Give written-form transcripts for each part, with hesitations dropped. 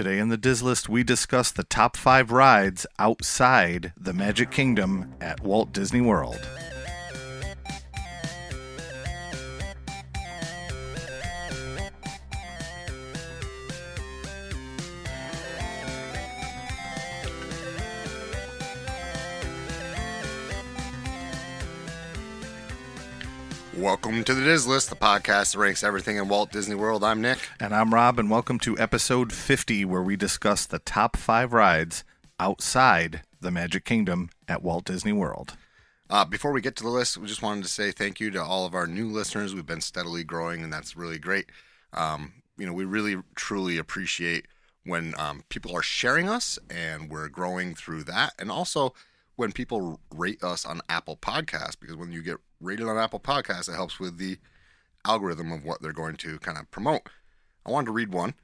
Today in the Diz List, we discuss the top 5 rides outside the Magic Kingdom at Walt Disney World. Welcome to the Diz List, the podcast that ranks everything in Walt Disney World. I'm Nick. And I'm Rob, and welcome to episode 50, where we discuss the top 5 rides outside the Magic Kingdom at Walt Disney World. Before we get to the list, we just wanted to say thank you to all of our new listeners. We've been steadily growing, and that's really great. We really, truly appreciate when people are sharing us, and we're growing through that. And also when people rate us on Apple Podcasts, because when you get rated on Apple Podcasts, it helps with the algorithm of what they're going to kind of promote. I wanted to read one,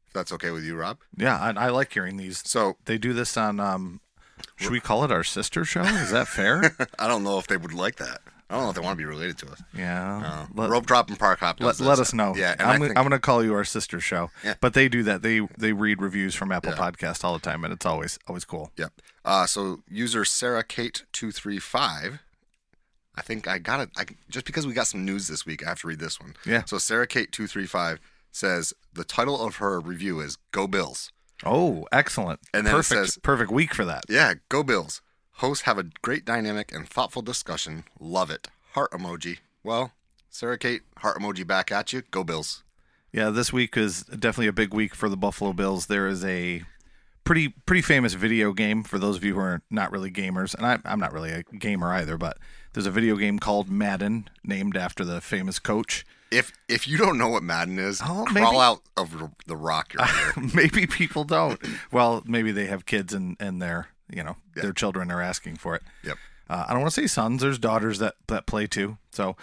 if that's okay with you, Rob. Yeah, I like hearing these. So they do this on, should we call it our sister show? Is that fair? I don't know if they would like that. I don't know if they want to be related to us. Yeah. Rope Drop and Park Hop does let us know. Yeah, I'm going to call you our sister show. Yeah. But they do that. They read reviews from Apple Podcasts all the time, and it's always cool. Yep. So user Sarah Kate 235. I think I got it. Just because we got some news this week, I have to read this one. Yeah. So Sarah Kate 235 says the title of her review is "Go Bills." Oh, excellent! And then perfect, it says, perfect week for that. Yeah, go Bills. Hosts have a great dynamic and thoughtful discussion. Love it. Heart emoji. Well, Sarah Kate, heart emoji back at you. Go Bills. Yeah, this week is definitely a big week for the Buffalo Bills. There is a pretty famous video game for those of you who are not really gamers, and I'm not really a gamer either, but there's a video game called Madden named after the famous coach. If you don't know what Madden is, crawl out of the rock you're under. Maybe people don't. Well, maybe they have kids and their children are asking for it. Yep. I don't want to say sons. There's daughters that play too. So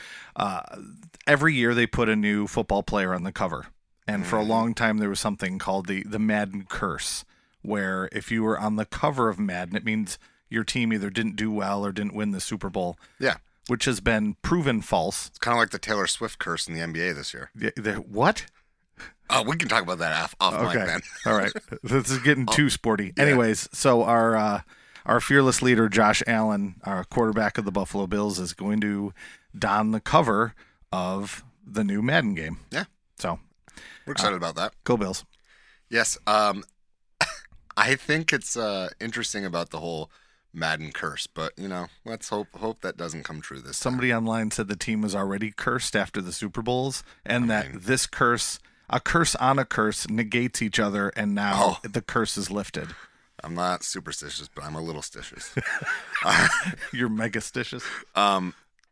every year they put a new football player on the cover. And for a long time there was something called the Madden curse, where if you were on the cover of Madden, it means your team either didn't do well or didn't win the Super Bowl. Yeah. Which has been proven false. It's kind of like the Taylor Swift curse in the NBA this year. What? We can talk about that off mic, man. All right. This is getting too sporty. Yeah. Anyways, so our fearless leader, Josh Allen, our quarterback of the Buffalo Bills, is going to don the cover of the new Madden game. Yeah. So we're excited about that. Go Bills. Yes. I think it's interesting about the whole Madden curse, but let's hope that doesn't come true this time. Somebody online said the team was already cursed after the Super Bowls, and this curse, a curse on a curse, negates each other, and now the curse is lifted. I'm not superstitious, but I'm a little stitious. You're megastitious.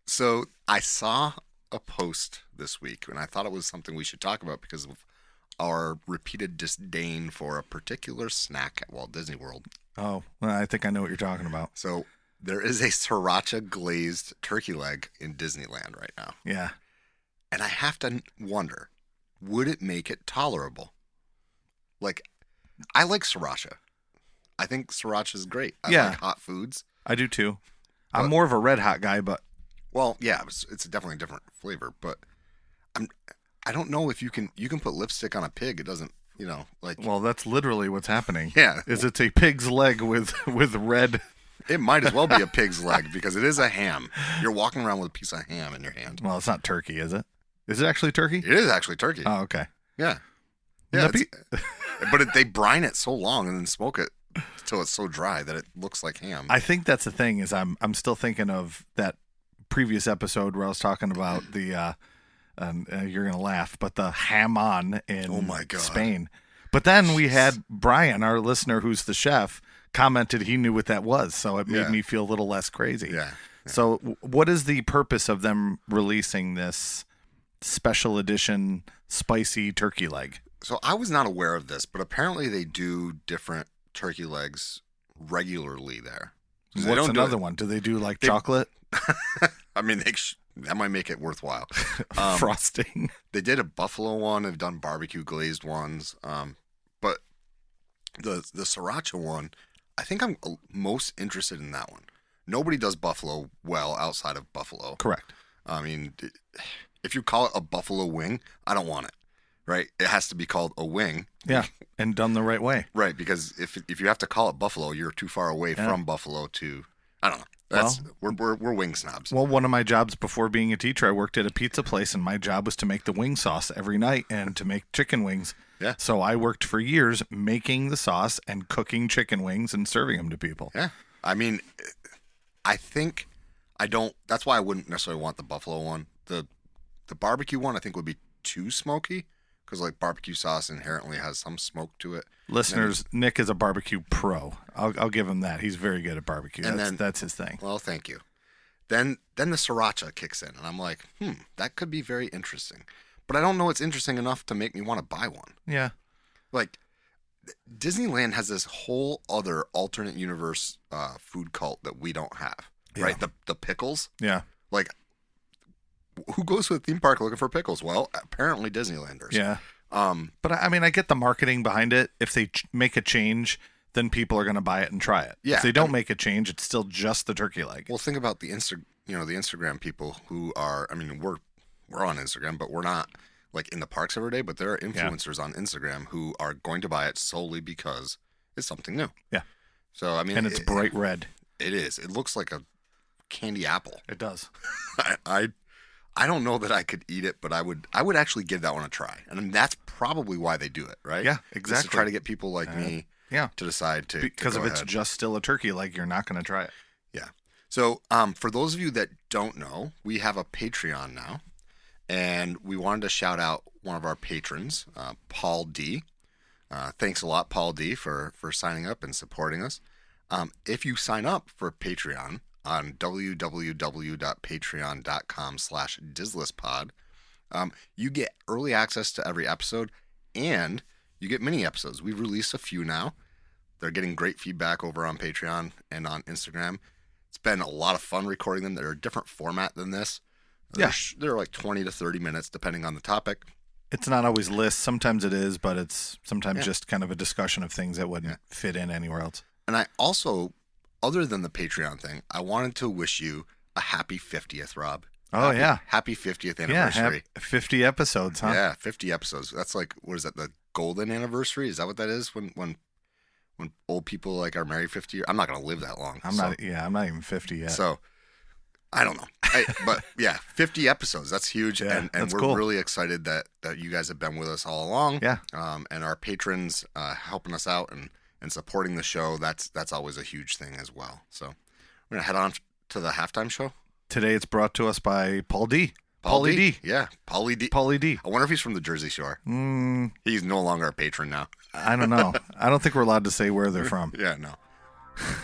So I saw a post this week, and I thought it was something we should talk about because of our repeated disdain for a particular snack at Walt Disney World. Oh, well, I think I know what you're talking about. So there is a sriracha glazed turkey leg in Disneyland right now. Yeah. And I have to wonder, would it make it tolerable? Like, I like sriracha. I think sriracha is great. I like hot foods. I do too. I'm more of a red hot guy, but... Well, yeah, it's definitely a different flavor, but I don't know if you can put lipstick on a pig. It doesn't, Well, that's literally what's happening. Yeah. It's a pig's leg with red... It might as well be a pig's leg because it is a ham. You're walking around with a piece of ham in your hand. Well, it's not turkey, is it? Is it actually turkey? It is actually turkey. Oh, okay. Yeah. Yeah. But they brine it so long and then smoke it until it's so dry that it looks like ham. I think that's the thing is I'm still thinking of that previous episode where I was talking about the you're gonna laugh, but the ham-on in Spain. But then we had Brian, our listener, who's the chef, commented he knew what that was, so it made me feel a little less crazy. Yeah. So what is the purpose of them releasing this special edition spicy turkey leg? So I was not aware of this, but apparently they do different turkey legs regularly there. What's another one? Do they do like chocolate? I mean, that might make it worthwhile. Frosting. They did a buffalo one. They've done barbecue glazed ones. But the sriracha one, I think I'm most interested in that one. Nobody does buffalo well outside of Buffalo. Correct. I mean, if you call it a buffalo wing, I don't want it. right? It has to be called a wing. Yeah, and done the right way. Right, because if you have to call it buffalo, you're too far away from buffalo to, I don't know. We're wing snobs. Well, one of my jobs before being a teacher, I worked at a pizza place, and my job was to make the wing sauce every night and to make chicken wings. Yeah. So I worked for years making the sauce and cooking chicken wings and serving them to people. Yeah. I mean, that's why I wouldn't necessarily want the buffalo one. The barbecue one I think would be too smoky because like barbecue sauce inherently has some smoke to it. Listeners, Nick is a barbecue pro. I'll give him that. He's very good at barbecue. That's his thing. Well, thank you. Then the sriracha kicks in, and I'm like, that could be very interesting. But I don't know it's interesting enough to make me want to buy one. Yeah. Like, Disneyland has this whole other alternate universe food cult that we don't have, right? The pickles. Yeah. Like, who goes to a theme park looking for pickles? Well, apparently Disneylanders. Yeah. But I mean, I get the marketing behind it. If they make a change, then people are going to buy it and try it. Yeah. If they don't make a change, it's still just the turkey leg. Well, think about the Instagram people who are. I mean, we're on Instagram, but we're not like in the parks every day. But there are influencers on Instagram who are going to buy it solely because it's something new. Yeah. So I mean, and it's bright red. It is. It looks like a candy apple. It does. I don't know that I could eat it, but I would actually give that one a try. And I mean, that's probably why they do it, right? Yeah, exactly. Just to try to get people like me to decide to because to if it's just still a turkey leg, you're not going to try it. Yeah. So for those of you that don't know, we have a Patreon now, and we wanted to shout out one of our patrons, Paul D. Thanks a lot, Paul D, for signing up and supporting us. If you sign up for Patreon on www.patreon.com/DizListPod, you get early access to every episode, and you get mini episodes. We've released a few now. They're getting great feedback over on Patreon and on Instagram. It's been a lot of fun recording them. They're a different format than this. They're like 20 to 30 minutes, depending on the topic. It's not always lists. Sometimes it is, but it's sometimes just kind of a discussion of things that wouldn't fit in anywhere else. And I also, other than the Patreon thing, I wanted to wish you a happy 50th, Rob. Happy 50th anniversary. Yeah, 50 episodes, huh? Yeah, 50 episodes. That's like, what is that, the golden anniversary? Is that what that is? When old people like are married 50 years? I'm not going to live that long. I'm not even 50 yet. So, I don't know. But yeah, 50 episodes. That's huge. Yeah, and we're really excited that you guys have been with us all along. Yeah. And our patrons helping us out and supporting the show. That's always a huge thing as well. So we're going to head on to the halftime show. Today it's brought to us by Paul D. Paulie D. Yeah, Paulie D. Paulie D. I wonder if he's from the Jersey Shore. He's no longer a patron now. I don't know. I don't think we're allowed to say where they're from. Yeah, no.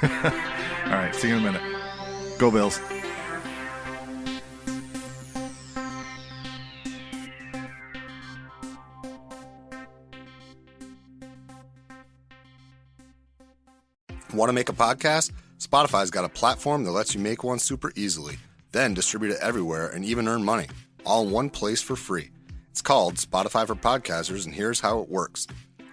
All right, see you in a minute. Go Bills. Want to make a podcast? Spotify's got a platform that lets you make one super easily, then distribute it everywhere and even earn money, all in one place for free. It's called Spotify for Podcasters, and here's how it works.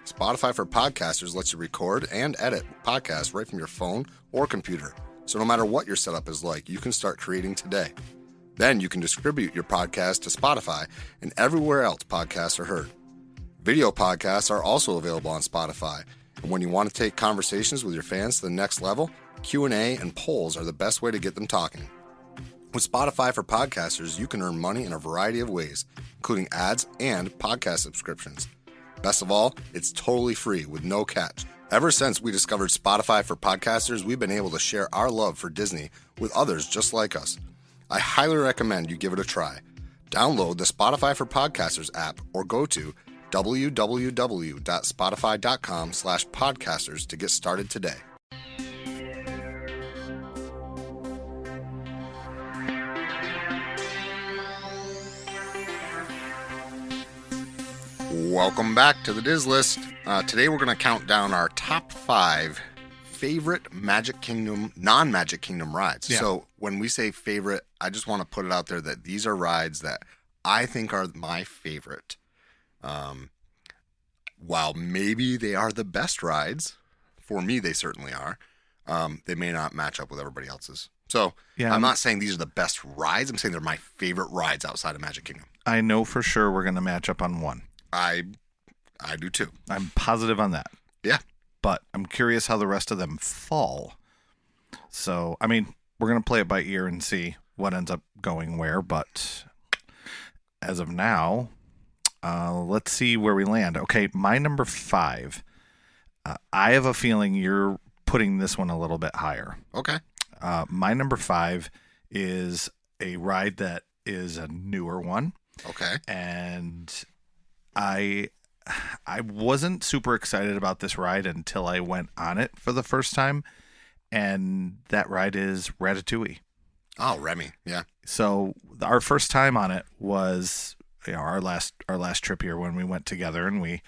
Spotify for Podcasters lets you record and edit podcasts right from your phone or computer. So no matter what your setup is like, you can start creating today. Then you can distribute your podcast to Spotify and everywhere else podcasts are heard. Video podcasts are also available on Spotify. And when you want to take conversations with your fans to the next level, Q&A and polls are the best way to get them talking. With Spotify for Podcasters, you can earn money in a variety of ways, including ads and podcast subscriptions. Best of all, it's totally free with no catch. Ever since we discovered Spotify for Podcasters, we've been able to share our love for Disney with others just like us. I highly recommend you give it a try. Download the Spotify for Podcasters app or go to www.spotify.com/podcasters to get started today. Welcome back to the Diz List. Today we're going to count down our top 5 favorite Magic Kingdom, non-Magic Kingdom rides. Yeah. So when we say favorite, I just want to put it out there that these are rides that I think are my favorite. While maybe they are the best rides, for me they certainly are, they may not match up with everybody else's. So I'm not saying these are the best rides. I'm saying they're my favorite rides outside of Magic Kingdom. I know for sure we're going to match up on one. I do too. I'm positive on that. Yeah. But I'm curious how the rest of them fall. So, I mean, we're going to play it by ear and see what ends up going where. But as of now, let's see where we land. Okay, my number 5. I have a feeling you're putting this one a little bit higher. Okay. My number 5 is a ride that is a newer one. Okay. And I wasn't super excited about this ride until I went on it for the first time, and that ride is Ratatouille. Oh, Remy, yeah. So our first time on it was, our last trip here when we went together, and we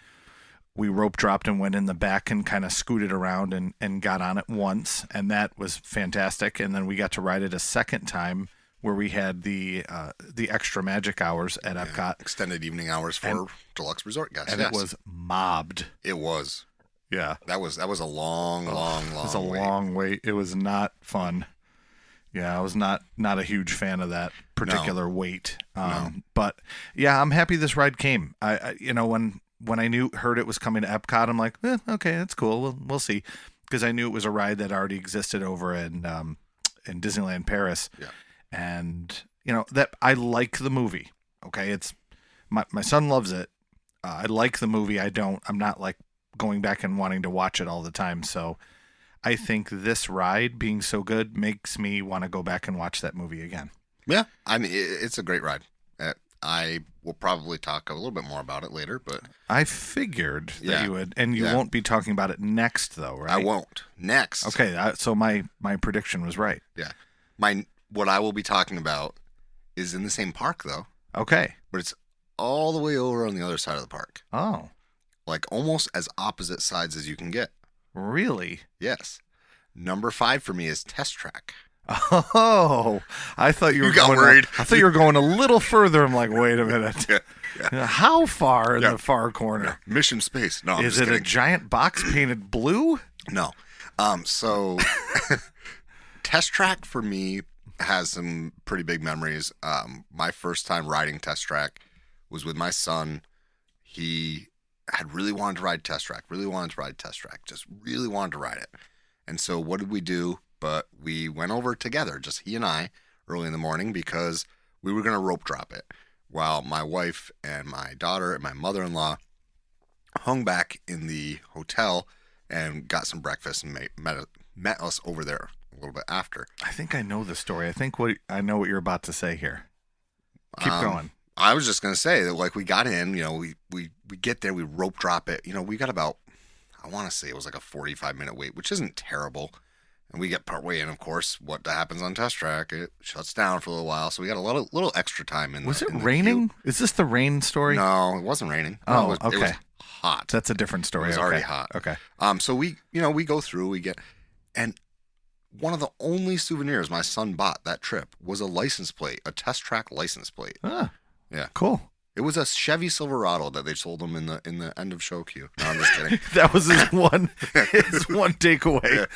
rope dropped and went in the back and kind of scooted around and got on it once, and that was fantastic. And then we got to ride it a second time, where we had the extra magic hours at Epcot. Extended evening hours for deluxe resort guests. And it was mobbed. It was. Yeah. That was a long wait. It was a long wait. It was not fun. Yeah, I was not a huge fan of that particular wait. No. But yeah, I'm happy this ride came. I when I heard it was coming to Epcot, I'm like, okay, that's cool. We'll see. Because I knew it was a ride that already existed over in Disneyland Paris. Yeah. And that I like the movie. Okay, it's my son loves it. I like the movie. I'm not like going back and wanting to watch it all the time. So I think this ride being so good makes me want to go back and watch that movie again. Yeah, I mean it's a great ride. I will probably talk a little bit more about it later, but I figured that you would, and you won't be talking about it next, though, right? I won't. Next. Okay, so my prediction was right. Yeah, what I will be talking about is in the same park, though. Okay. But it's all the way over on the other side of the park. Oh. Like almost as opposite sides as you can get. Really? Yes. Number 5 for me is Test Track. Oh, I thought you were got worried. I thought you were going a little further. I'm like, wait a minute. Yeah. How far in the far corner? Yeah. Mission Space. No, is it a giant box painted blue? No. So Test Track for me has some pretty big memories. My first time riding Test Track was with my son. He had really wanted to ride Test Track, just really wanted to ride it. And so what did we do? But we went over together, just he and I, early in the morning, because we were going to rope drop it, while my wife and my daughter and my mother-in-law hung back in the hotel and got some breakfast and met us over there a little bit after. I think I know the story. I know what you're about to say here. Keep going. I was just going to say that, like, we got in, we get there, we rope drop it. We got about, I want to say it was like a 45-minute wait, which isn't terrible. And we get partway in, of course. What happens on Test Track? It shuts down for a little while, so we got a little extra time in. Was it raining? Is this the rain story? No, it wasn't raining. Oh, it was hot. That's a different story. It was already hot. Okay. So we go through. And one of the only souvenirs my son bought that trip was a license plate, a Test Track license plate. Ah, yeah, cool. It was a Chevy Silverado that they sold him in the end of show queue. No, I'm just kidding. That was his one takeaway.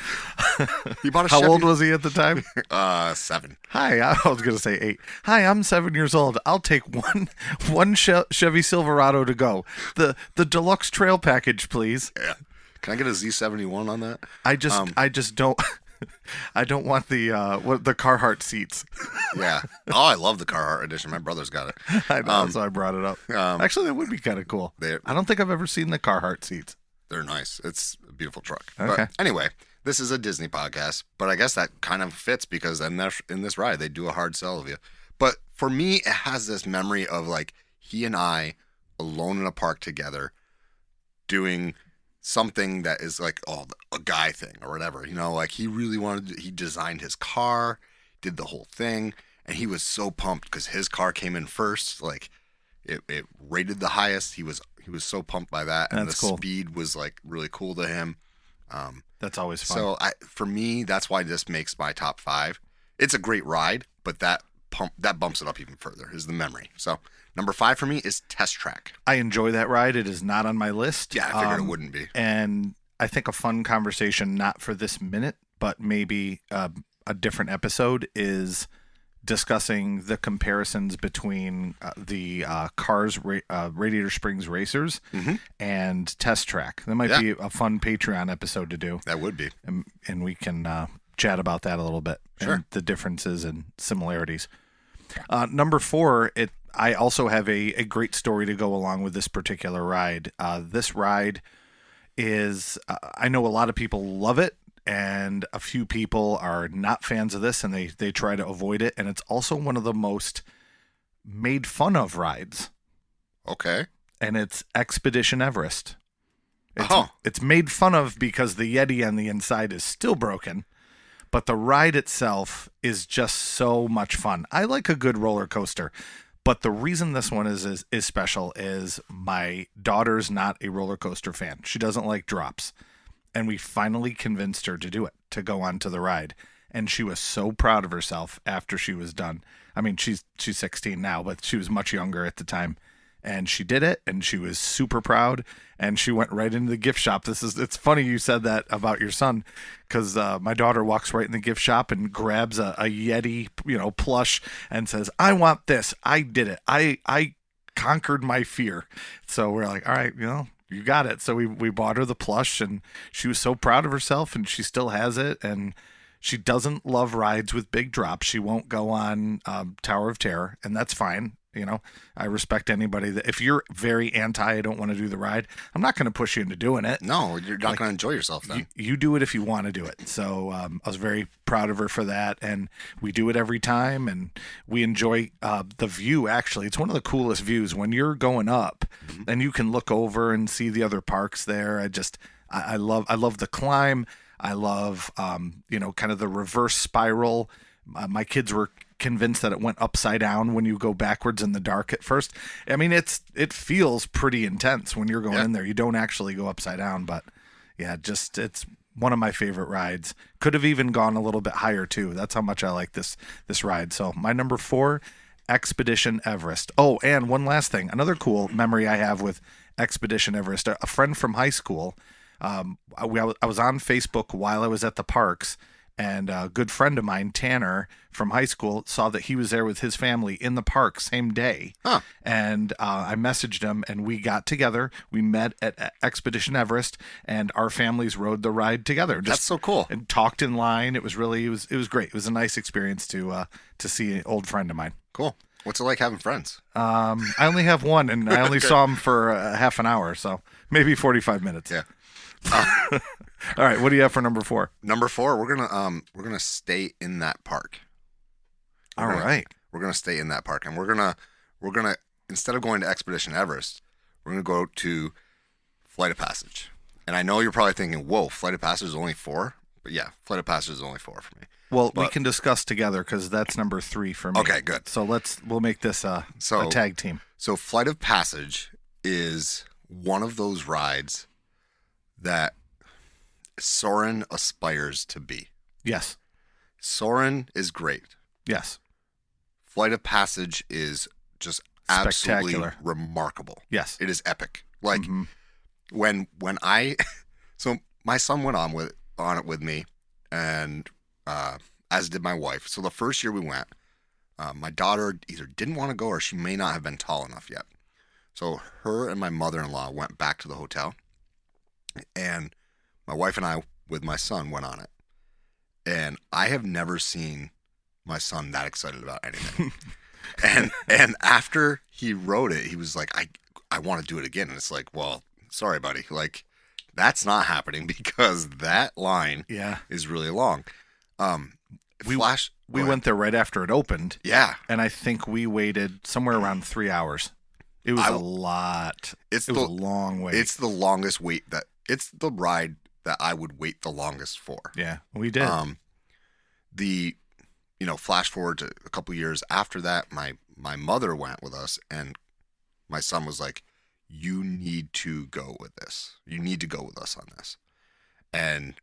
Yeah. He bought a How Chevy. old was he at the time? 7. Hi, I was going to say 8. Hi, I'm 7 years old. I'll take one Chevy Silverado to go. The deluxe trail package, please. Yeah. Can I get a Z71 on that? I just don't. I don't want the Carhartt seats. Yeah. Oh, I love the Carhartt edition. My brother's got it. I know, so I brought it up. Actually, that would be kind of cool. I don't think I've ever seen the Carhartt seats. They're nice. It's a beautiful truck. Okay. But anyway, this is a Disney podcast, but I guess that kind of fits because in this ride, they do a hard sell of you. But for me, it has this memory of like he and I alone in a park together doing something that is like, a guy thing or whatever, like he really he designed his car, did the whole thing. And he was so pumped because his car came in first. Like it rated the highest. He was so pumped by that. And that's cool. Speed was like really cool to him. That's always fun. So for me, that's why this makes my top 5. It's a great ride, but that bumps it up even further is the memory. So number 5 for me is Test Track. I enjoy that ride. It is not on my list. Yeah, I figured it wouldn't be. And I think a fun conversation, not for this minute, but maybe a different episode, is discussing the comparisons between the Cars Radiator Springs Racers and Test Track. That might be a fun Patreon episode to do. That would be. And we can chat about that a little bit. Sure. And the differences and similarities. Number 4, I also have a great story to go along with this particular ride. This ride is, I know a lot of people love it, and a few people are not fans of this, and they try to avoid it. And it's also one of the most made fun of rides. Okay. And it's Expedition Everest. It's made fun of because the Yeti on the inside is still broken, but the ride itself is just so much fun. I like a good roller coaster, but the reason this one is special is my daughter's not a roller coaster fan. She doesn't like drops. And we finally convinced her to do it, to go on to the ride. And she was so proud of herself after she was done. I mean, she's 16 now, but she was much younger at the time. And she did it, and she was super proud. And she went right into the gift shop. It's funny you said that about your son, because my daughter walks right in the gift shop and grabs a Yeti, plush, and says, "I want this. I did it. I conquered my fear." So we're like, all right, you got it. So we bought her the plush, and she was so proud of herself, and she still has it. And she doesn't love rides with big drops. She won't go on Tower of Terror, and that's fine. I respect anybody that if you're very I don't want to do the ride, I'm not going to push you into doing it. No, you're not going to enjoy yourself then. You do it if you want to do it. So I was very proud of her for that, and we do it every time, and we enjoy the view. Actually, it's one of the coolest views when you're going up, and you can look over and see the other parks there. I love the climb. I love kind of the reverse spiral. My kids were convinced that it went upside down when you go backwards in the dark at first. I mean, it feels pretty intense when you're going in there. You don't actually go upside down, but yeah, it's one of my favorite rides. Could have even gone a little bit higher too. That's how much I like this ride. So my number 4, Expedition Everest. Oh, and one last thing, another cool memory I have with Expedition Everest. A friend from high school. I was on Facebook while I was at the parks. And a good friend of mine, Tanner, from high school, saw that he was there with his family in the park same day. Huh. And I messaged him, and we got together. We met at Expedition Everest, and our families rode the ride together. That's so cool. And talked in line. It was great. It was a nice experience to see an old friend of mine. Cool. What's it like having friends? I only have one, and I only saw him for half an hour, so maybe 45 minutes. Yeah. All right, what do you have for number 4? Number 4, we're gonna stay in that park. We're gonna stay in that park, and we're gonna instead of going to Expedition Everest, we're gonna go to Flight of Passage. And I know you're probably thinking, "Whoa, Flight of Passage is only 4," but yeah, Flight of Passage is only 4 for me. Well, we can discuss together because that's number 3 for me. Okay, good. So we'll make this a tag team. So Flight of Passage is one of those rides that Soarin' aspires to be. Yes. Soarin' is great. Yes. Flight of Passage is just absolutely remarkable. Yes. It is epic. Like when I so my son went on it with me, and as did my wife. So the first year we went, my daughter either didn't want to go or she may not have been tall enough yet. So her and my mother-in-law went back to the hotel, and my wife and I, with my son, went on it. And I have never seen my son that excited about anything. and after he rode it, he was like, I want to do it again. And it's like, well, sorry, buddy. Like, that's not happening because that line is really long. We went there right after it opened. Yeah. And I think we waited somewhere around 3 hours. It was a lot. It was a long wait. It's the longest wait it's the ride that I would wait the longest for. Yeah, we did. Flash forward to a couple years after that, my mother went with us, and my son was like, "You need to go with this. You need to go with us on this." And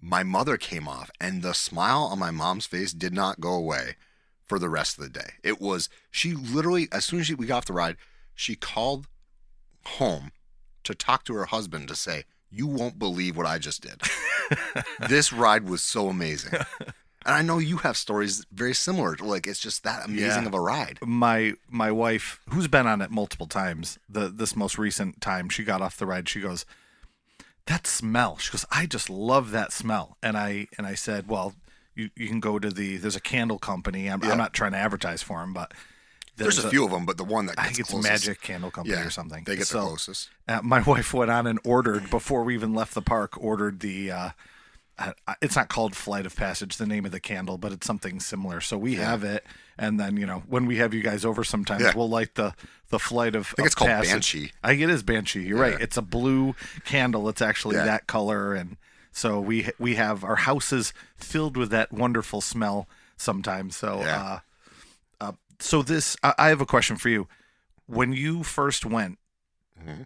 my mother came off, and the smile on my mom's face did not go away for the rest of the day. It was, she literally, as soon as we got off the ride, she called home to talk to her husband to say, "You won't believe what I just did." This ride was so amazing. And I know you have stories very similar. Like, it's just that amazing of a ride. My wife, who's been on it multiple times, this most recent time she got off the ride, she goes, that smell. She goes, I just love that smell. And I said, well, you can go to there's a candle company. I'm not trying to advertise for them, but there's a few of them, but the one that gets I think it's closest. Magic Candle Company or something. They get the closest. My wife went on and ordered, before we even left the park, ordered the, it's not called Flight of Passage, the name of the candle, but it's something similar. So we have it. And then, when we have you guys over sometimes, we'll light the Flight of Passage. I think it's called Banshee. I think it is Banshee. You're right. It's a blue candle. It's actually that color. And so we have our houses filled with that wonderful smell sometimes. So, so I have a question for you. When you first went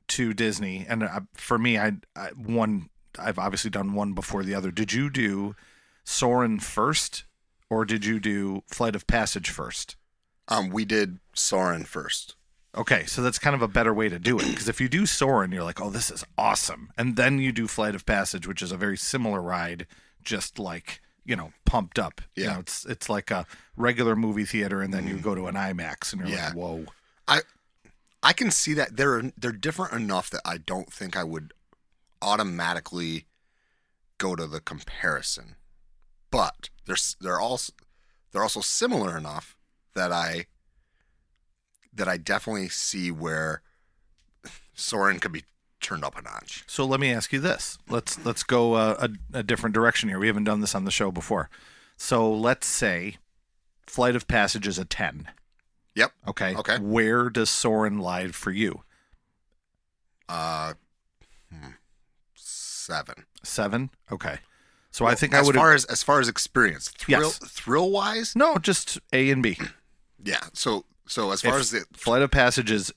to Disney, and for me, I've obviously done one before the other. Did you do Soarin' first, or did you do Flight of Passage first? We did Soarin' first. Okay, so that's kind of a better way to do it, because if you do Soarin', you're like, oh, this is awesome. And then you do Flight of Passage, which is a very similar ride, just like, pumped up. Yeah. It's like a regular movie theater, and then you go to an IMAX, and you're like, whoa. I can see that they're different enough that I don't think I would automatically go to the comparison. But they're also similar enough that I definitely see where Soarin' could be turned up a notch. So let me ask you this. Let's go a different direction here. We haven't done this on the show before. So let's say Flight of Passage is a 10. Yep. Okay. Where does Soarin' lie for you? 7. 7? Okay. So I think I would as far as experience, thrill wise? No, just A and B. Yeah. So as far as the Flight of Passage is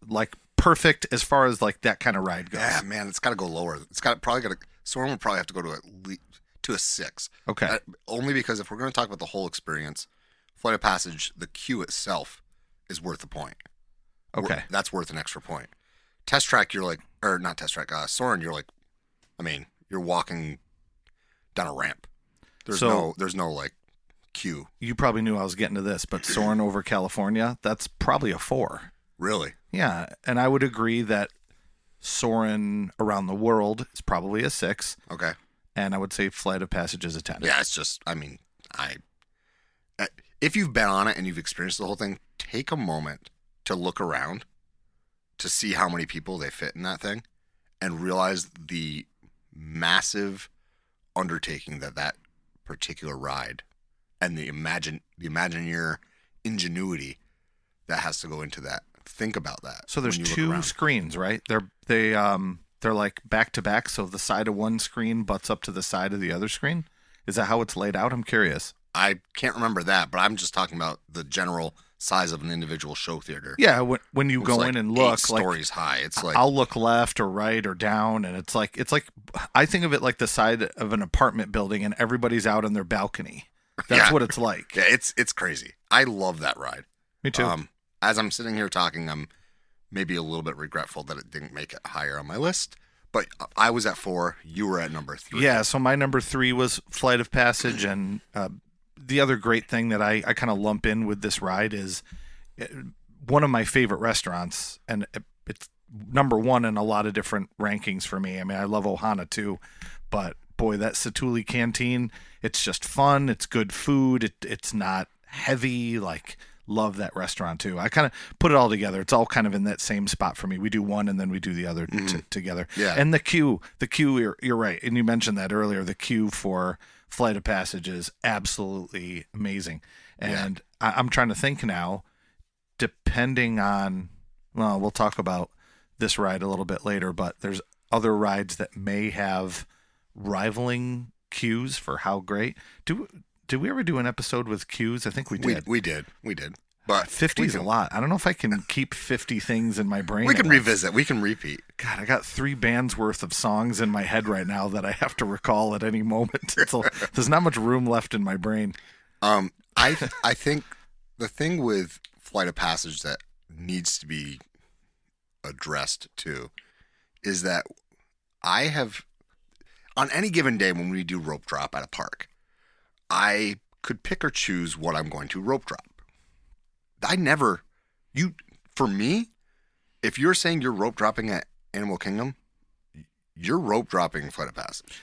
like perfect as far as like that kind of ride goes. Yeah, man, it's got to go lower. Soarin' would probably have to go to at least to a 6. Okay. Only because if we're going to talk about the whole experience, Flight of Passage, the queue itself is worth a point. Okay. That's worth an extra point. Test Track, you're like, or not Test Track, Soarin', you're like, I mean, you're walking down a ramp. There's no like queue. You probably knew I was getting to this, but Soarin' over California, that's probably a 4. Really? Yeah, and I would agree that Soarin' around the world is probably a 6. Okay. And I would say Flight of Passage is a 10. Yeah, it's just, I mean, if you've been on it and you've experienced the whole thing, take a moment to look around to see how many people they fit in that thing and realize the massive undertaking that particular ride and the Imagineer ingenuity that has to go into that. Think about that. So there's 2 screens, right? They're like back to back, so the side of one screen butts up to the side of the other screen. Is that how it's laid out? I'm curious. I can't remember that, but I'm just talking about the general size of an individual show theater. Yeah, when you go in and look, 8 stories high, it's like I'll look left or right or down, and it's like I think of it like the side of an apartment building, and everybody's out on their balcony. That's what it's like. Yeah, it's crazy. I love that ride. Me too. As I'm sitting here talking, I'm maybe a little bit regretful that it didn't make it higher on my list. But I was at 4. You were at number 3. Yeah, so my number 3 was Flight of Passage, and the other great thing that I kind of lump in with this ride is one of my favorite restaurants, and it's number 1 in a lot of different rankings for me. I mean, I love Ohana too, but boy, that Satuli Canteen, it's just fun. It's good food. It's not heavy. Like, love that restaurant too. I kind of put it all together. It's all kind of in that same spot for me. We do one and then we do the other together. Yeah. And the queue, you're right. And you mentioned that earlier. The queue for Flight of Passage is absolutely amazing. And I'm trying to think now, depending on, well, we'll talk about this ride a little bit later, but there's other rides that may have rivaling queues for how great. Did we ever do an episode with queues? I think we did. We did. But 50 is a lot. I don't know if I can keep 50 things in my brain. We can revisit. We can repeat. God, I got 3 bands worth of songs in my head right now that I have to recall at any moment. There's not much room left in my brain. I think the thing with Flight of Passage that needs to be addressed too is that I have, on any given day when we do rope drop at a park, I could pick or choose what I'm going to rope drop. For me, if you're saying you're rope dropping at Animal Kingdom, you're rope dropping Flight of Passage.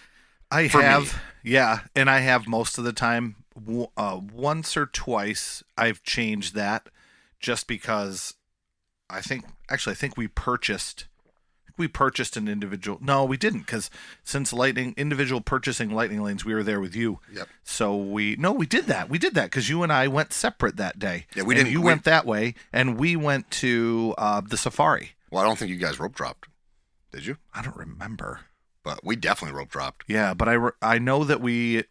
Yeah, and I have most of the time. Once or twice I've changed that just because I think we purchased an individual. No, we didn't, because since individual purchasing lightning lanes, we were there with you. Yep. So we did that because you and I went separate that day. Yeah, we didn't. You went that way, and we went to the safari. Well, I don't think you guys rope dropped. Did you? I don't remember. But we definitely rope dropped. Yeah, but I know that we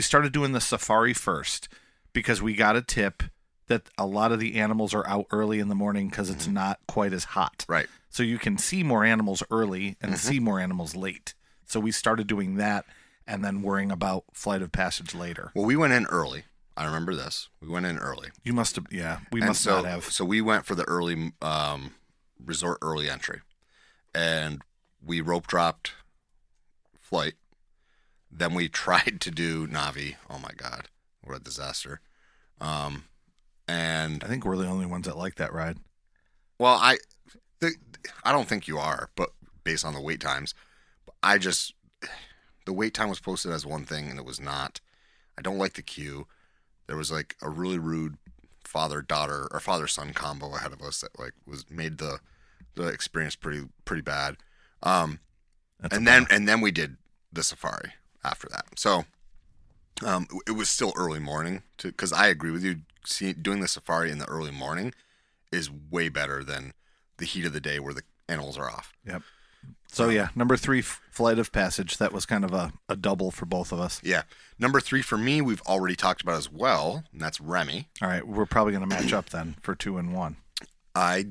started doing the safari first because we got a tip that a lot of the animals are out early in the morning because it's not quite as hot. Right. So you can see more animals early and see more animals late. So we started doing that and then worrying about Flight of Passage later. Well, we went in early. I remember this. We went in early. You must have, yeah. We must not have. So we went for the early resort early entry, and we rope dropped Flight. Then we tried to do Navi. Oh my God, what a disaster! And I think we're the only ones that like that ride. Well, I don't think you are, but based on the wait times, the wait time was posted as one thing and it was not. I don't like the queue. There was like a really rude father-daughter or father-son combo ahead of us that made the experience pretty bad. And then we did the safari after that. So it was still early morning because I agree with you. Doing the safari in the early morning is way better than the heat of the day where the animals are off. Yep. So yeah, number 3, Flight of Passage. That was kind of a double for both of us. Yeah. Number 3 for me, we've already talked about as well, and that's Remy. All right, we're probably going to match up then for 2 and 1. I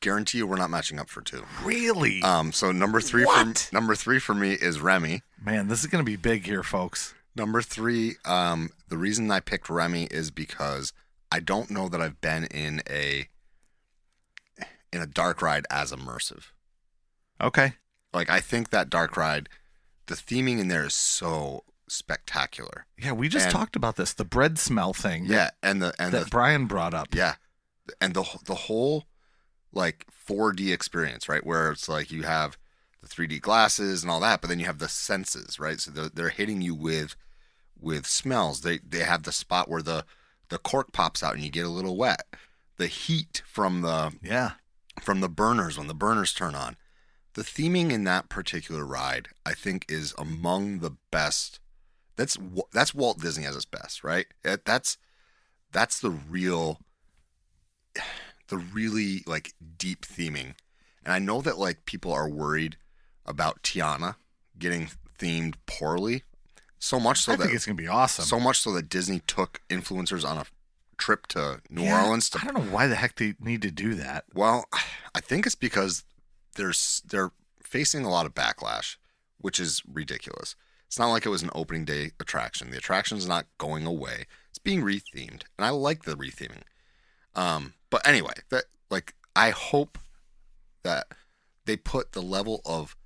guarantee you we're not matching up for 2. Really? So number 3 for me is Remy. Man, this is going to be big here, folks. Number 3, the reason I picked Remy is because I don't know that I've been in a dark ride as immersive. Okay. I think that dark ride, the theming in there is so spectacular. Yeah, we just talked about this, the bread smell thing. Yeah, that Brian brought up. Yeah, and the whole 4D experience, right, where it's you have the 3D glasses and all that, but then you have the senses, right? So they're hitting you with smells. They have the spot where the cork pops out and you get a little wet. The heat from the burners when the burners turn on. The theming in that particular ride, I think, is among the best. That's Walt Disney at its best, right? That's the really deep theming. And I know that people are worried about Tiana getting themed poorly, so much so I think it's gonna be awesome. So much so that Disney took influencers on a trip to New Orleans. I don't know why the heck they need to do that. Well, I think it's because they're facing a lot of backlash, which is ridiculous. It's not like it was an opening day attraction. The attraction's not going away. It's being rethemed, and I like the retheming. But anyway, I hope that they put the level of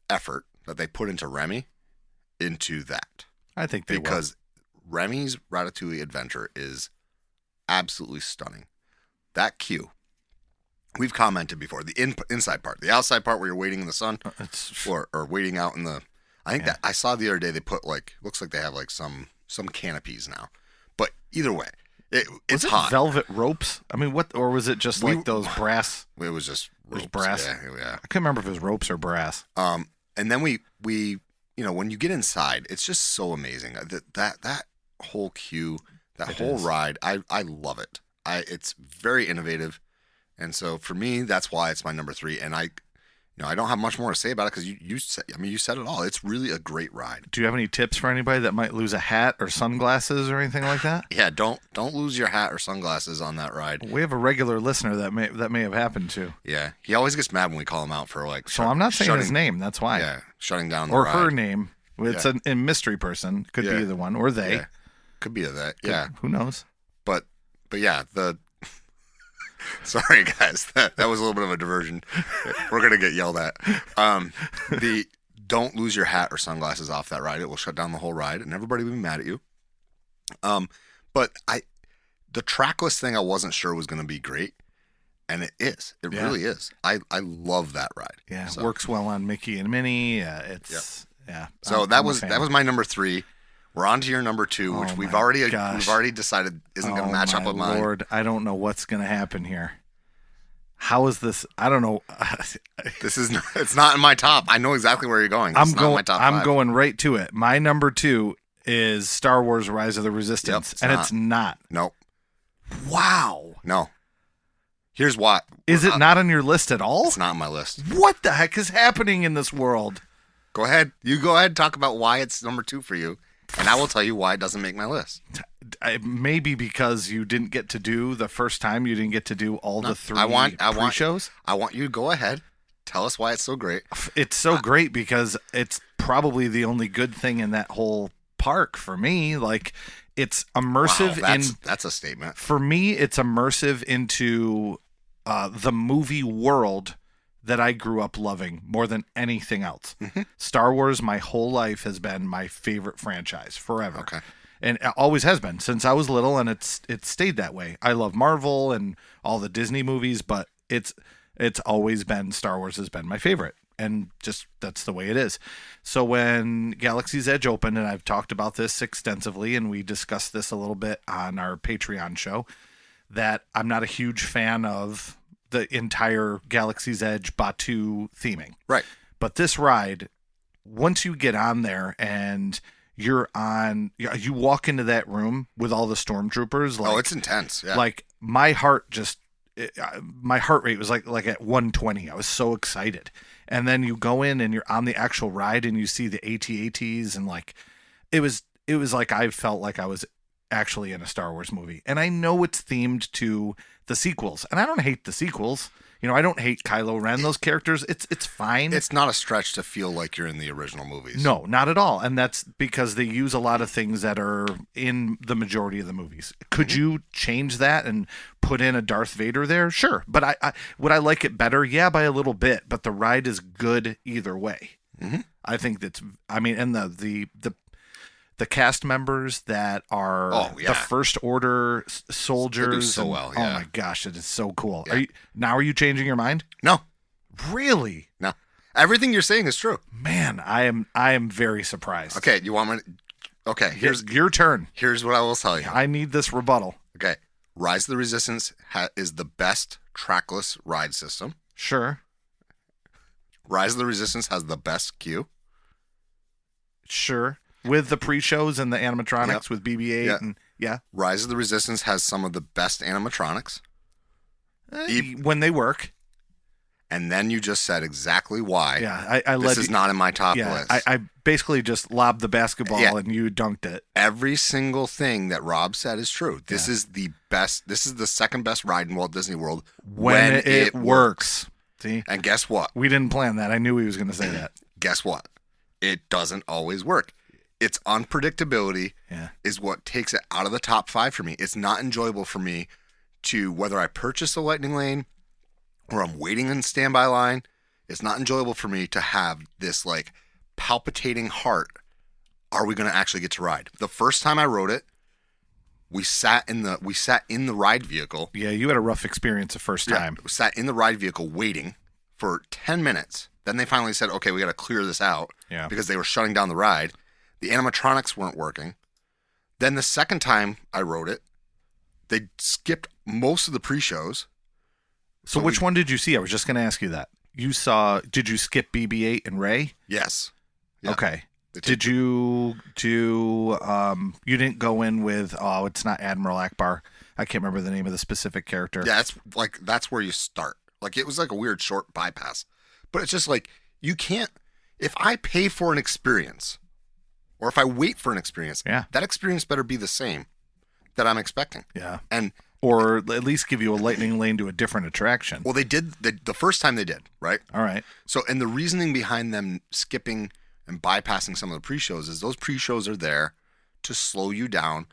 effort that they put into Remy into that. I think they will. Because Remy's Ratatouille adventure is absolutely stunning. That queue. We've commented before, the inside part, the outside part where you're waiting in the sun, or waiting out in the. I think that I saw the other day they put looks like they have some canopies now, but either way, it's hot. Velvet ropes? I mean, what, or was it just those brass? It was just ropes. It was brass. Yeah. I couldn't remember if it was ropes or brass. And then we when you get inside, it's just so amazing. That whole queue, that whole ride, I love it. It's very innovative. And so for me, that's why it's my number 3. And I don't have much more to say about it because you said it all. It's really a great ride. Do you have any tips for anybody that might lose a hat or sunglasses or anything like that? Yeah, don't lose your hat or sunglasses on that ride. We have a regular listener that may have happened to. Yeah, he always gets mad when we call him out for So I'm not saying his name. That's why. Yeah, shutting down the or ride. Her name. It's a mystery person. Could be either one or they. Yeah. Could be that. Yeah. Who knows? But yeah, Sorry, guys. That was a little bit of a diversion. We're going to get yelled at. Don't lose your hat or sunglasses off that ride. It will shut down the whole ride, and everybody will be mad at you. But the trackless thing I wasn't sure was going to be great. And it is. It really is. I love that ride. Yeah, so. Works well on Mickey and Minnie. It's So that was my number 3. We're on to your number 2, which we've already decided isn't going to match up with mine. Lord, I don't know what's going to happen here. How is this? I don't know. It's not in my top. I know exactly where you're going. It's not in my top 5. I'm going right to it. My number 2 is Star Wars: Rise of the Resistance, it's not. Nope. Wow. No. Here's why. Is it not on your list at all? It's not on my list. What the heck is happening in this world? Go ahead. You go ahead and talk about why it's number 2 for you, and I will tell you why it doesn't make my list. Maybe because you didn't get to do the first time. You didn't get to do all the 3 pre-shows. I want you to go ahead. Tell us why it's so great. It's so great because it's probably the only good thing in that whole park for me. Like, it's immersive. Wow, that's a statement. For me, it's immersive into the movie world that I grew up loving more than anything else. Mm-hmm. Star Wars, my whole life, has been my favorite franchise forever. Okay. And it always has been since I was little, and it's stayed that way. I love Marvel and all the Disney movies, but it's always been Star Wars has been my favorite. And just that's the way it is. So when Galaxy's Edge opened, and I've talked about this extensively, and we discussed this a little bit on our Patreon show, that I'm not a huge fan of the entire Galaxy's Edge Batuu theming. Right. But this ride, once you get on there and you walk into that room with all the stormtroopers. Like, it's intense. Yeah. Like my heart rate was like at 120. I was so excited. And then you go in and you're on the actual ride and you see the AT-ATs and like it was like I felt like I was actually in a Star Wars movie. And I know it's themed to the sequels, and I don't hate the sequels. I don't hate Kylo Ren. Those characters, it's fine. It's not a stretch to feel like you're in the original movies. No, not at all. And that's because they use a lot of things that are in the majority of the movies. Could you change that and put in a Darth Vader there? Sure. But I would I like it better? Yeah, by a little bit. But the ride is good either way. Mm-hmm. I think and the cast members that are the First Order soldiers. They do so well, yeah. Oh my gosh, it is so cool. Yeah. Are you changing your mind? No. Really? No. Everything you're saying is true. Man, I am very surprised. Okay, you want me to... Okay, here's your turn. Here's what I will tell you. I need this rebuttal. Okay. Rise of the Resistance is the best trackless ride system. Sure. Rise of the Resistance has the best queue. Sure. With the pre-shows and the animatronics with BB-8 Rise of the Resistance has some of the best animatronics. When they work. And then you just said exactly why. Yeah, this is not in my top list. I basically just lobbed the basketball and you dunked it. Every single thing that Rob said is true. This is the best. This is the second best ride in Walt Disney World when it works. See? And guess what? We didn't plan that. I knew he was going to say that. Guess what? It doesn't always work. Its unpredictability is what takes it out of the top 5 for me. It's not enjoyable for me to, whether I purchase a Lightning Lane or I'm waiting in standby line, it's not enjoyable for me to have this like palpitating heart. Are we going to actually get to ride? The first time I rode it, we sat in the ride vehicle. Yeah, you had a rough experience the first time. We sat in the ride vehicle waiting for 10 minutes. Then they finally said, okay, we got to clear this out because they were shutting down the ride. The animatronics weren't working. Then the second time I rode it, they skipped most of the pre-shows. So which one did you see? I was just going to ask you that. Did you skip BB-8 and Rey? Yes. Yeah. Okay. Did you do, you didn't go in with, it's not Admiral Akbar. I can't remember the name of the specific character. Yeah, that's where you start. Like, it was like a weird short bypass. But it's just like, you can't, if I pay for an experience, or if I wait for an experience, that experience better be the same that I'm expecting. Yeah. Or at least give you a lightning lane to a different attraction. Well, they did, the first time they did, right? All right. So, and the reasoning behind them skipping and bypassing some of the pre-shows is those pre-shows are there to slow you down,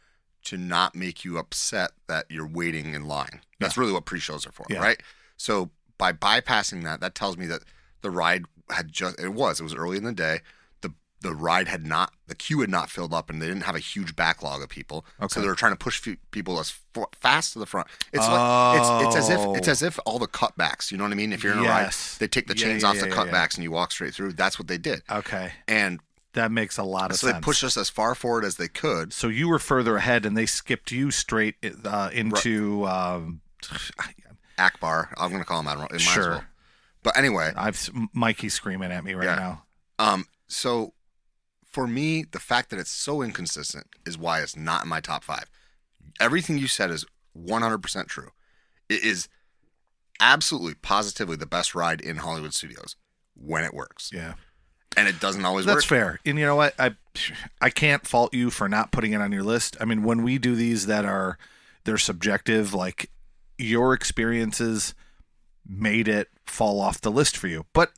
to not make you upset that you're waiting in line. That's really what pre-shows are for, right? So by bypassing that tells me that the ride had it was early in the day. the queue had not filled up, and they didn't have a huge backlog of people. Okay. So they were trying to push people as fast to the front. It's as if all the cutbacks, you know what I mean? If you're in a ride, they take the chains off the cutbacks and you walk straight through. That's what they did. Okay. And that makes a lot of sense. So they pushed us as far forward as they could. So you were further ahead, and they skipped you straight into Akbar. I'm going to call him out. It might sure. as well. But anyway, Mikey's screaming at me right now. So for me, the fact that it's so inconsistent is why it's not in my top 5. Everything you said is 100% true. It is absolutely, positively the best ride in Hollywood studios when it works. Yeah. And it doesn't always work. That's fair. And you know what? I can't fault you for not putting it on your list. I mean, when we do these they're subjective, like your experiences made it fall off the list for you. But,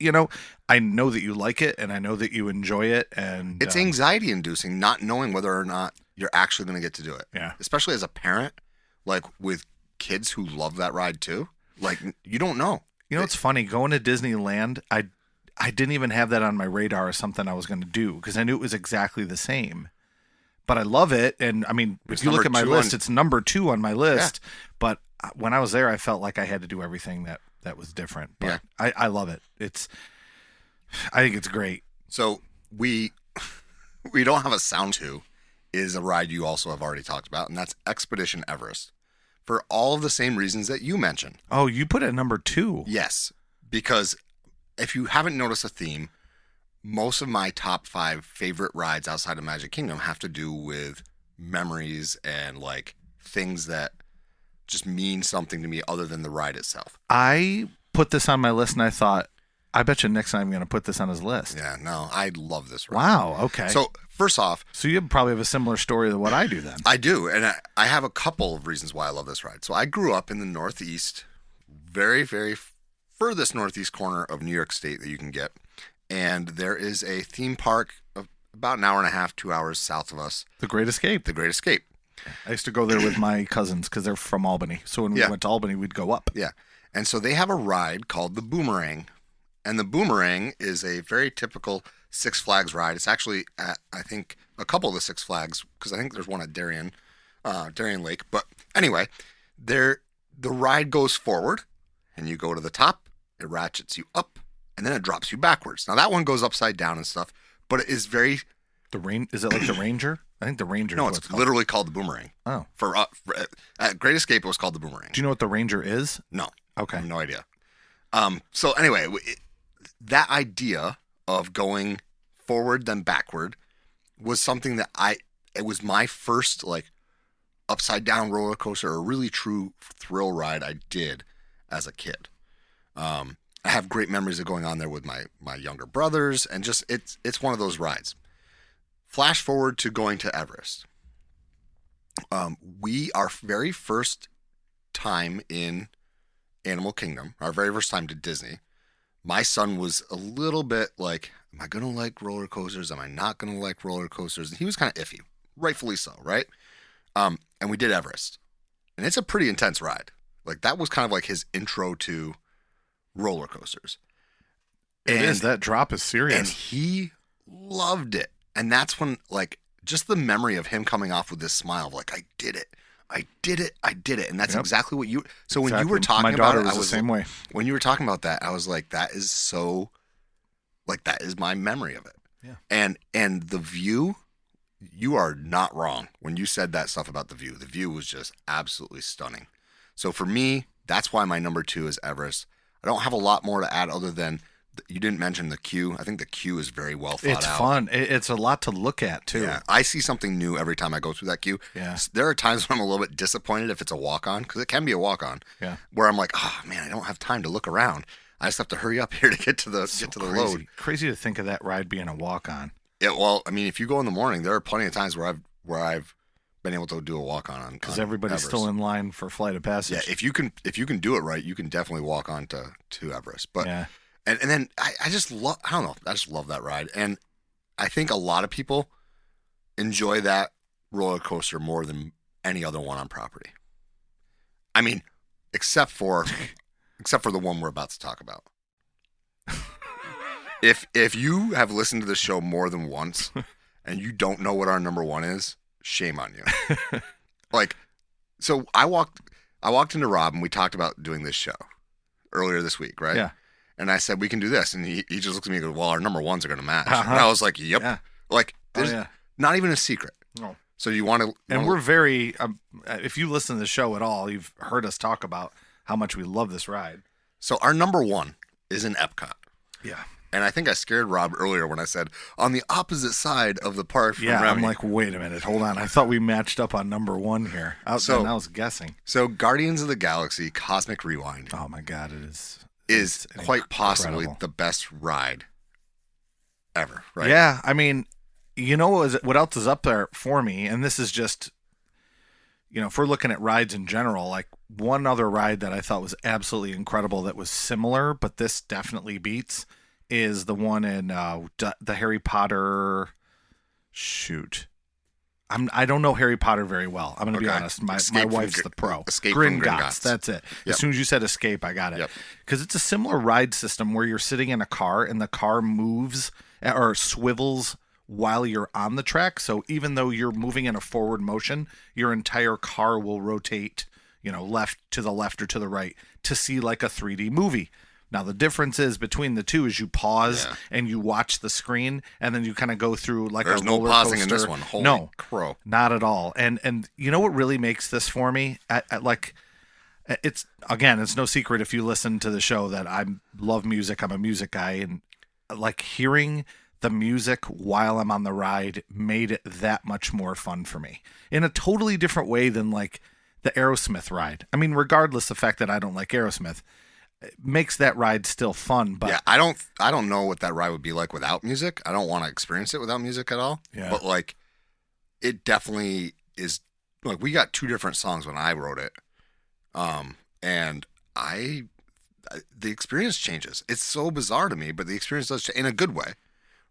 I know that you like it, and I know that you enjoy it. And it's anxiety inducing not knowing whether or not you're actually going to get to do it. Yeah. Especially as a parent, like with kids who love that ride too. Like, you don't know. It's funny. Going to Disneyland, I didn't even have that on my radar as something I was going to do because I knew it was exactly the same. But I love it. And, I mean, if you look at my list, it's number 2 on my list. Yeah. But when I was there, I felt like I had to do everything that was different. But yeah. I love it. I think it's great. So we don't have a sound to is a ride you also have already talked about, and that's Expedition Everest. For all of the same reasons that you mentioned. Oh, you put it at number 2. Yes, because if you haven't noticed a theme, most of my top 5 favorite rides outside of Magic Kingdom have to do with memories and like things that just mean something to me other than the ride itself. I put this on my list and I thought, I bet you Nick's not even going to put this on his list. Yeah, no, I love this ride. Wow, okay. So first off. So you probably have a similar story to what I do then. I do, and I have a couple of reasons why I love this ride. So I grew up in the Northeast, very, very furthest Northeast corner of New York State that you can get. And there is a theme park of about an hour and a half, 2 hours south of us. The Great Escape. The Great Escape. I used to go there with my cousins because they're from Albany. So when we went to Albany, we'd go up. Yeah. And so they have a ride called the Boomerang. And the Boomerang is a very typical Six Flags ride. It's actually at, I think, a couple of the Six Flags, because I think there's one at Darien Lake. But anyway, the ride goes forward, and you go to the top. It ratchets you up, and then it drops you backwards. Now, that one goes upside down and stuff, but it is very... Is it like the Ranger? I think the Ranger. No, it's literally called the Boomerang. Oh. At Great Escape, it was called the Boomerang. Do you know what the Ranger is? No. Okay. I have no idea. So anyway, that idea of going forward then backward was something that it was my first like upside down roller coaster, or really true thrill ride I did as a kid. I have great memories of going on there with my younger brothers, and just it's one of those rides. Flash forward to going to Everest. Our very first time in Animal Kingdom, our very first time to Disney, my son was a little bit like, am I going to like roller coasters? Am I not going to like roller coasters? And he was kind of iffy, rightfully so, right? And we did Everest. And it's a pretty intense ride. Like, that was kind of like his intro to roller coasters. It is. That drop is serious. And he loved it. And that's when, like, just the memory of him coming off with this smile of like, I did it. I did it. I did it. And that's exactly what you... So when you were talking about it, I was the same way. When you were talking about that, I was like, that is so... Like, that is my memory of it. Yeah. And the view, you are not wrong when you said that stuff about the view. The view was just absolutely stunning. So for me, that's why my number 2 is Everest. I don't have a lot more to add other than... You didn't mention the queue. I think the queue is very well thought out. It's fun. It's a lot to look at, too. Yeah, I see something new every time I go through that queue. Yeah. There are times when I'm a little bit disappointed if it's a walk-on, because it can be a walk-on. Yeah. Where I'm like, oh, man, I don't have time to look around. I just have to hurry up here to get to the load. Crazy to think of that ride being a walk-on. Yeah, well, I mean, if you go in the morning, there are plenty of times where I've been able to do a walk-on. Because everybody's Everest. Still in line for Flight of Passage. Yeah, if you can do it right, you can definitely walk on to Everest. But yeah. And then I just love, I don't know, I just love that ride. And I think a lot of people enjoy that roller coaster more than any other one on property. I mean, except for the one we're about to talk about. If you have listened to the show more than once and you don't know what our number one is, shame on you. Like, so I walked into Rob and we talked about doing this show earlier this week, right? Yeah. And I said, we can do this. And he just looks at me and goes, well, our number ones are going to match. And I was like, yep. Yeah. Like, there's not even a secret. No. So you want to... And we're very... if you listen to the show at all, you've heard us talk about how much we love this ride. So our number one is in Epcot. Yeah. And I think I scared Rob earlier when I said, on the opposite side of the park from Remy. I'm like, wait a minute, hold on. I thought we matched up on number one here. I was guessing. So Guardians of the Galaxy Cosmic Rewind. Oh my God, it is quite possibly the best ride ever, right? Yeah, I mean, you know what else is up there for me? And this is just, if we're looking at rides in general, like one other ride that I thought was absolutely incredible that was similar, but this definitely beats, is the one in the Harry Potter. Shoot, I don't know Harry Potter very well. I'm going to be honest. My wife's the pro. Escape from Gringotts. That's it. Yep. As soon as you said Escape, I got it. Because it's a similar ride system where you're sitting in a car and the car moves or swivels while you're on the track. So even though you're moving in a forward motion, your entire car will rotate, left to the left or to the right to see like a 3D movie. Now, the difference is between the two is you pause and you watch the screen, and then you kind of go through like There's a roller no pausing coaster. In this one. Holy crow. Not at all. And you know what really makes this for me? It's no secret if you listen to the show that I love music. I'm a music guy, and like hearing the music while I'm on the ride made it that much more fun for me in a totally different way than like the Aerosmith ride. I mean, regardless of the fact that I don't like Aerosmith, it makes that ride still fun. But yeah, I don't know what that ride would be like without music. I don't want to experience it without music at all. Yeah. But like, it definitely is. Like, we got two different songs when I wrote it, and the experience changes. It's so bizarre to me, but the experience does change in a good way,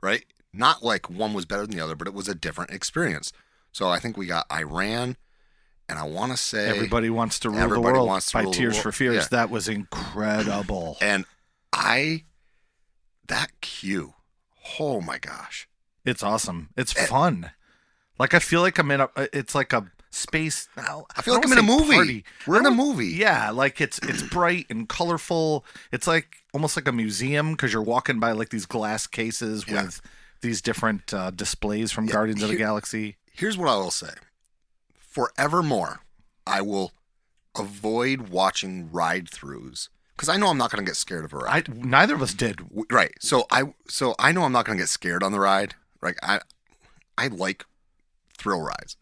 right? Not like one was better than the other, but it was a different experience. So I think we got Iran. And I want to say... Everybody Wants to Rule the World by Tears for Fears. Yeah. That was incredible. And that cue, oh my gosh. It's awesome. It's fun. Like, I feel like I'm in it's like a space... I feel like I'm in a movie. Party. We're in a movie. Yeah, like it's bright and colorful. It's like almost like a museum because you're walking by like these glass cases with these different displays from Guardians of the Galaxy. Here's what I will say. Forevermore, I will avoid watching ride-throughs because I know I'm not going to get scared of a ride. Neither of us did. Right. So I know I'm not going to get scared on the ride. Like I like thrill rides.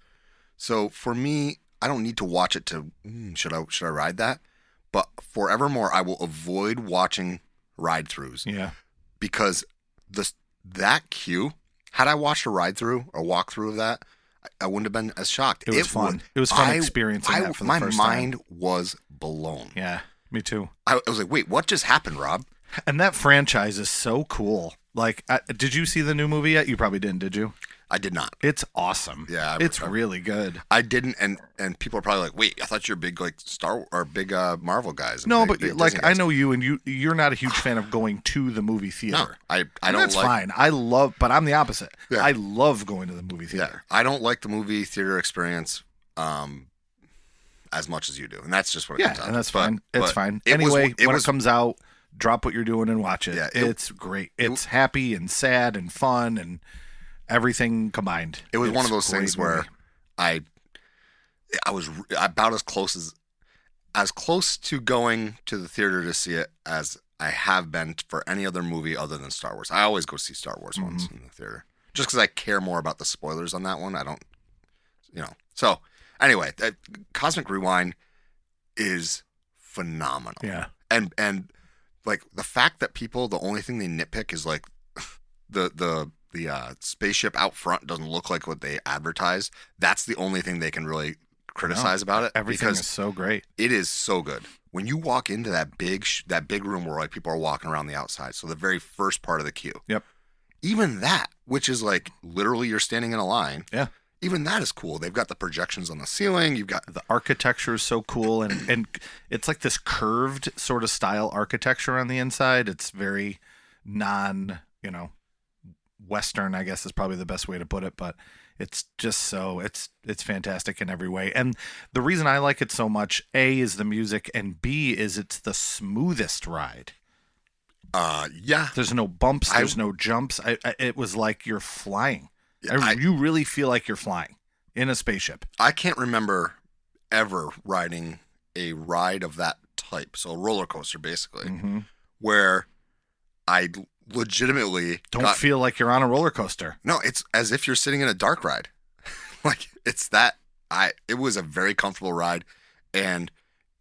So for me, I don't need to watch it to should I ride that? But forevermore, I will avoid watching ride-throughs. Yeah. Because that cue, had I watched a ride-through or walk-through of that, I wouldn't have been as shocked. It was fun. It was fun experiencing that for the first time. My mind was blown. Yeah, me too. I was like, wait, what just happened, Rob? And that franchise is so cool. Like, did you see the new movie yet? You probably didn't, did you? I did not. It's awesome. Yeah. It's really good. I didn't, and people are probably like, wait, I thought you're big like big Marvel guys. No, but like I know you, and you're not a huge fan of going to the movie theater. No, I don't. That's fine. But I'm the opposite. Yeah. I love going to the movie theater. Yeah. I don't like the movie theater experience as much as you do, and that's just what it comes out. And that's fine. It's fine. Anyway, when it comes out, drop what you're doing and watch it. Yeah, it's great. It's happy and sad and fun and everything combined. It was one of those things where I was about as close to going to the theater to see it as I have been for any other movie other than Star Wars. I always go see Star Wars ones in the theater just because I care more about the spoilers on that one. I don't, So anyway, Cosmic Rewind is phenomenal. Yeah, and like the fact that people, the only thing they nitpick is like the spaceship out front doesn't look like what they advertised. That's the only thing they can really criticize about it. Everything is so great. It is so good. When you walk into that big room where like people are walking around the outside, so the very first part of the queue. Yep. Even that, which is like literally you're standing in a line. Yeah. Even that is cool. They've got the projections on the ceiling. You've got the architecture is so cool, and it's like this curved sort of style architecture on the inside. It's very Western, I guess is probably the best way to put it, but it's just it's fantastic in every way. And the reason I like it so much, A, is the music, and B, is it's the smoothest ride. Yeah. There's no bumps, there's no jumps. It was like you're flying. You really feel like you're flying in a spaceship. I can't remember ever riding a ride of that type, so a roller coaster basically, where I legitimately don't feel like you're on a roller coaster. No, it's as if you're sitting in a dark ride. Like it was a very comfortable ride, and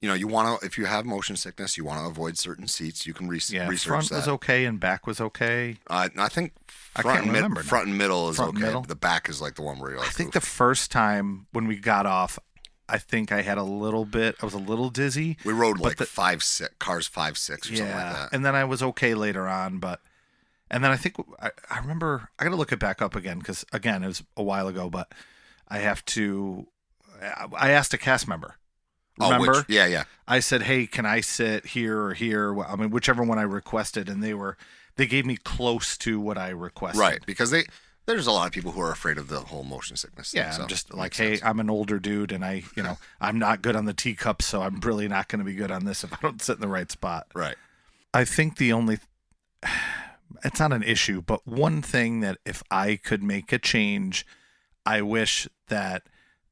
you want to, if you have motion sickness, you want to avoid certain seats. You can research front that. Was okay and back was okay. I think front and middle is okay. Middle? The back is like the one where you're like, I think the first time when we got off, I think I had I was a little dizzy. We rode like 5-6 cars, 5-6 or something like that. And then I was okay later on, and then I think I remember, I got to look it back up again because, again, it was a while ago, but I asked a cast member. Remember? Yeah. I said, hey, can I sit here or here? I mean, whichever one I requested, and they gave me close to what I requested. Right, because there's a lot of people who are afraid of the whole motion sickness thing. Yeah, so I'm just like, hey, I'm an older dude, and I'm not good on the teacups, so I'm really not going to be good on this if I don't sit in the right spot. Right. I think it's not an issue, but one thing that if I could make a change, I wish that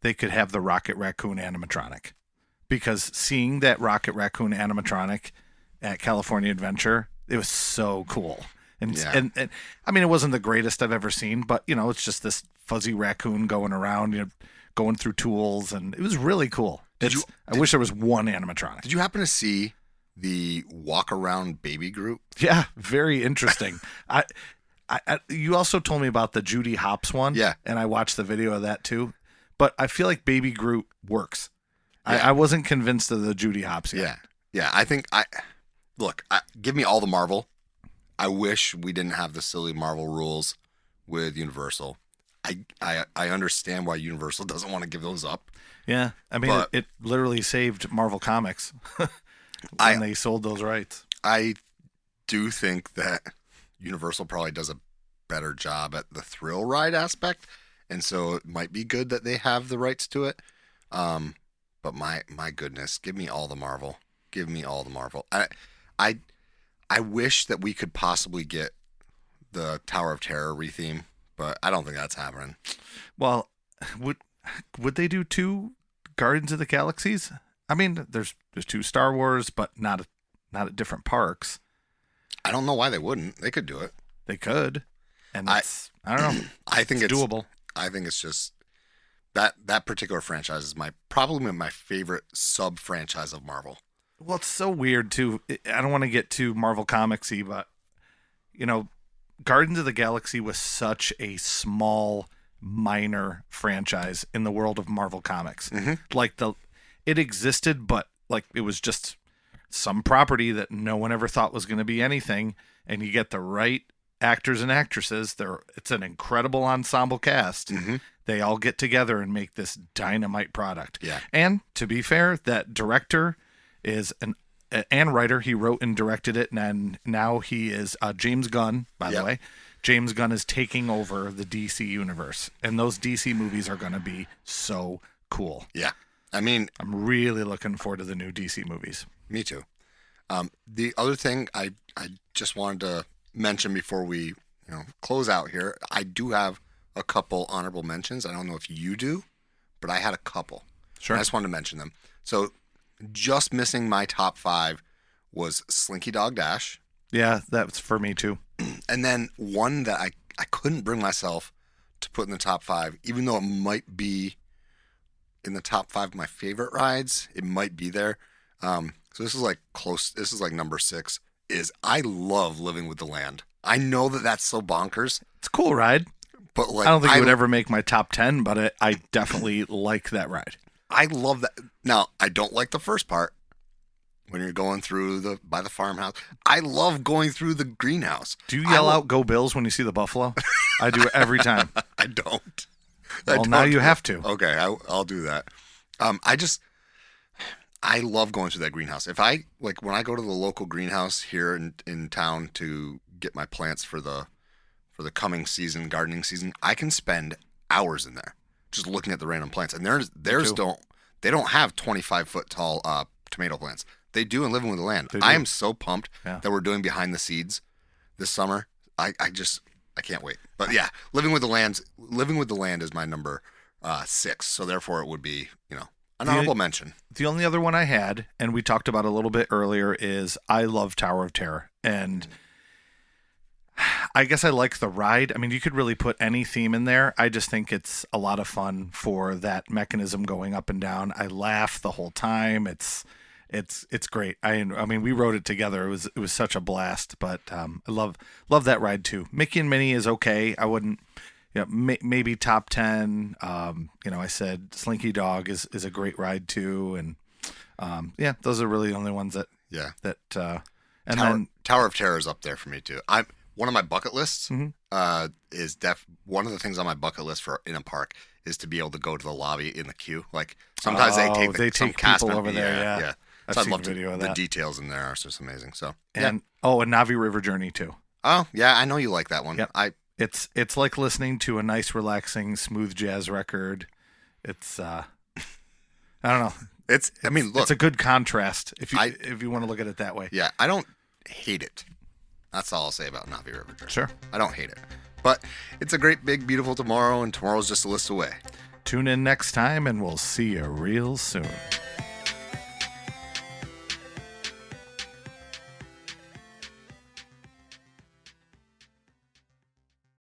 they could have the Rocket Raccoon animatronic. Because seeing that Rocket Raccoon animatronic at California Adventure, it was so cool. And I mean, it wasn't the greatest I've ever seen, but it's just this fuzzy raccoon going around, going through tools, and it was really cool. I wish there was one animatronic. Did you happen to see the walk around baby Groot? Yeah, very interesting. You also told me about the Judy Hopps one. Yeah. And I watched the video of that too. But I feel like baby Groot works. Yeah. I wasn't convinced of the Judy Hopps yet. Yeah. I think give me all the Marvel. I wish we didn't have the silly Marvel rules with Universal. I understand why Universal doesn't want to give those up. Yeah. I mean, it literally saved Marvel Comics when they sold those rights. I do think that Universal probably does a better job at the thrill ride aspect, and so it might be good that they have the rights to it. But my goodness, give me all the Marvel. Give me all the Marvel. I wish that we could possibly get the Tower of Terror retheme, but I don't think that's happening. Well, would they do 2 Guardians of the Galaxies? I mean, there's 2 Star Wars, but not at different parks. I don't know why they wouldn't. They could do it. They could, and I don't know. I think it's doable. I think it's just that particular franchise is probably my favorite sub franchise of Marvel. Well, it's so weird too. I don't want to get too Marvel Comics-y, but Guardians of the Galaxy was such a small, minor franchise in the world of Marvel Comics. Mm-hmm. Like it existed, but like it was just some property that no one ever thought was going to be anything, and you get the right actors and actresses. It's an incredible ensemble cast. Mm-hmm. They all get together and make this dynamite product. Yeah. And to be fair, that director is and writer. He wrote and directed it, and now he is James Gunn, by the way. James Gunn is taking over the DC universe, and those DC movies are going to be so cool. Yeah. I mean, I'm really looking forward to the new DC movies. Me too. The other thing I just wanted to mention before we close out here, I do have a couple honorable mentions. I don't know if you do, but I had a couple. Sure. I just wanted to mention them. So just missing my top 5 was Slinky Dog Dash. Yeah, that's for me too. And then one that I couldn't bring myself to put in the top 5, even though it might be in the top 5 of my favorite rides, it might be there. So this is like close. This is like number 6. Is I love Living with the Land. I know that that's so bonkers. It's a cool ride. But like, I don't think it would ever make my top 10, but I definitely like that ride. I love that. Now, I don't like the first part when you're going through by the farmhouse. I love going through the greenhouse. Do you yell out "Go Bills" when you see the buffalo? I do it every time. I don't. Well, now you have to. Okay, I'll do that. I love going through that greenhouse. When I go to the local greenhouse here in town to get my plants for the for the coming season, gardening season, I can spend hours in there just looking at the random plants. And theirs don't have 25-foot tall tomato plants. They do in Living with the Land. I am so pumped that we're doing Behind the Seeds this summer. I can't wait. But yeah, Living with the Land is my number 6. So therefore it would be, an honorable mention. The only other one I had, and we talked about a little bit earlier, is I love Tower of Terror. And I guess I like the ride. I mean, you could really put any theme in there. I just think it's a lot of fun for that mechanism going up and down. I laugh the whole time. It's great. I mean, we rode it together. It was such a blast. But I love that ride too. Mickey and Minnie is okay. I wouldn't, maybe top 10. I said Slinky Dog is a great ride too, and those are really the only ones that Tower of Terror is up there for me too. One of my bucket lists is one of the things on my bucket list for in a park is to be able to go to the lobby in the queue. Like sometimes they take people over there. Yeah. So I'd love video of that. The details in there are just amazing. So and Navi River Journey too. Oh yeah, I know you like that one. Yep. It's like listening to a nice, relaxing, smooth jazz record. It's I don't know. It's a good contrast if you want to look at it that way. Yeah, I don't hate it. That's all I'll say about Navi River Journey. Sure. I don't hate it. But it's a great, big, beautiful tomorrow, and tomorrow's just a list away. Tune in next time, and we'll see you real soon.